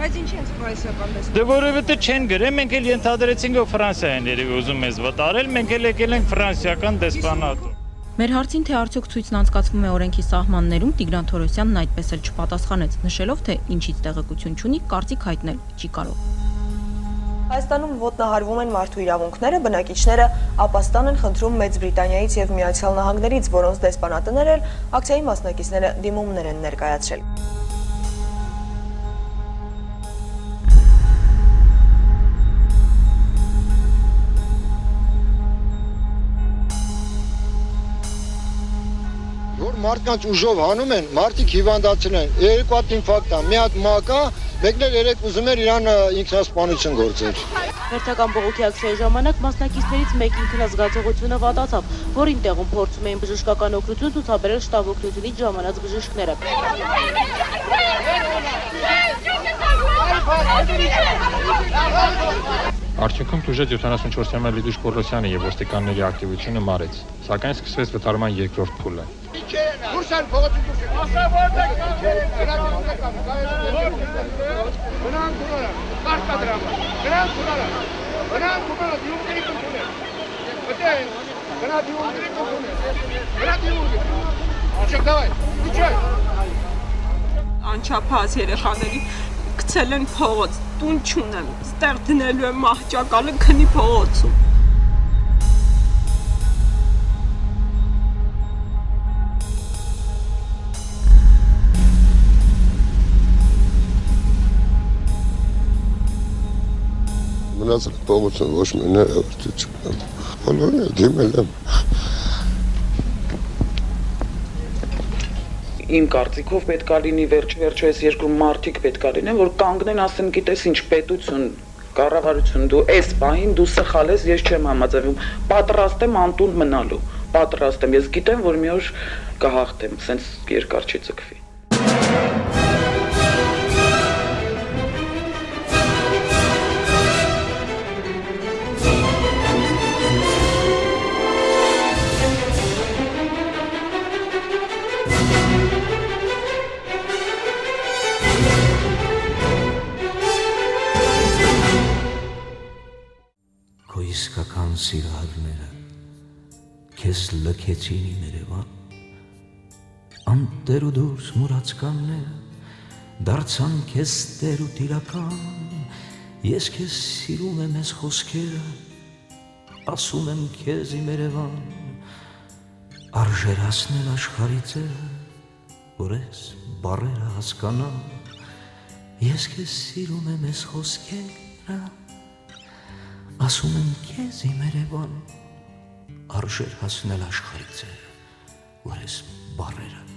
Բայց ինչի՞ հենց ֆրանսիական դեսպանատը։ Դե որովհետեւ չեն գրել, մենք էլ ենթադրեցինք, որ Ֆրանսիա են երևի ուզում մեզ վտարել, մենք էլ եկել ենք ֆրանսիական դեսպանատը։ Մեր հարցին, թե արդյոք ցույցն անցկացվում է օրենքի սահմաններում, Տիգրան Թորոսյանն այդպես էլ չպատասխանեց, նշելով, թե ինչից տեղեկություն չունի, կարծիք հայտնել չի կարող։ Հայաստանում ոտնահարվում են մարդու իրավունքները, բնակիչները ապաստան են խնդրում Մեծ Բրիտանիայից եւ Միացյալ Նահանգներից, որոնց դեսպանատները ակցիայի մասնակիցները դիմումներ են ներկայացրել։ Որ մարդկանց ուժով հանում են, մարդիկ հիվանդացել են, երկու հատ ինֆարկտ ա, մի հատ մակա, մեկն էլ երեք ուզում էր իրան ինքնասպանություն գործել։ Հերթական բողոքի ակցիայի ժամանակ մասնակիցներից մեկին քնազգացողությունը վատացավ, որին տեղում փորձում էին բժշկական օգնություն ցուցաբերել շտաբ օգնությունից ժամանած բժիշկները։ Արդյունքում տուժեց 74-ամյա Լիդուշ Պոլոսյանը եւ ոստիկանների ակտիվությունը մարեց, սակայն սկսվեց վտարման երկրորդ փուլը։ Անչափահաս երեխաների գցել են փողոց, տուն չունեմ, ստեղ դնելու եմ մահճակալը քնի փողոցում։ Մնացել փողոցում ոչ մի ներողություն չկա։ Բոլորը դիմել եմ։ Իմ կարծիքով պետք է լինի վերջ-վերջո այս երկրում մարդիկ պետք է լինեն, որ կանգնեն, ասեն, գիտես ինչ, պետություն, կառավարություն, դու այս պահին դու սխալ ես, ես չեմ համաձայնվում, պատրաստ եմ անտուն մնալու, պատրաստ եմ, ես գիտեմ, որ մի օր կհաղթեմ, սենց երկար չի ձգվի։ Իսկական սիրահարները քեզ լքեցին իմ Երևան, անտեր ու դուրս մուրացկանները դարձան քեզ տեր ու տիրական, ես քեզ սիրում եմ ես խոսքերը, ասում եմ քեզ իմ Երևան, արժերացնել աշխարհի ձերը, որ ես բառերը հասկանամ, ես քեզ սիրում եմ ես խոսքերը, ասում եմ քեզ իմ Երևան, արժեր հասնել աշխարհի ձերը, որ ես բառերը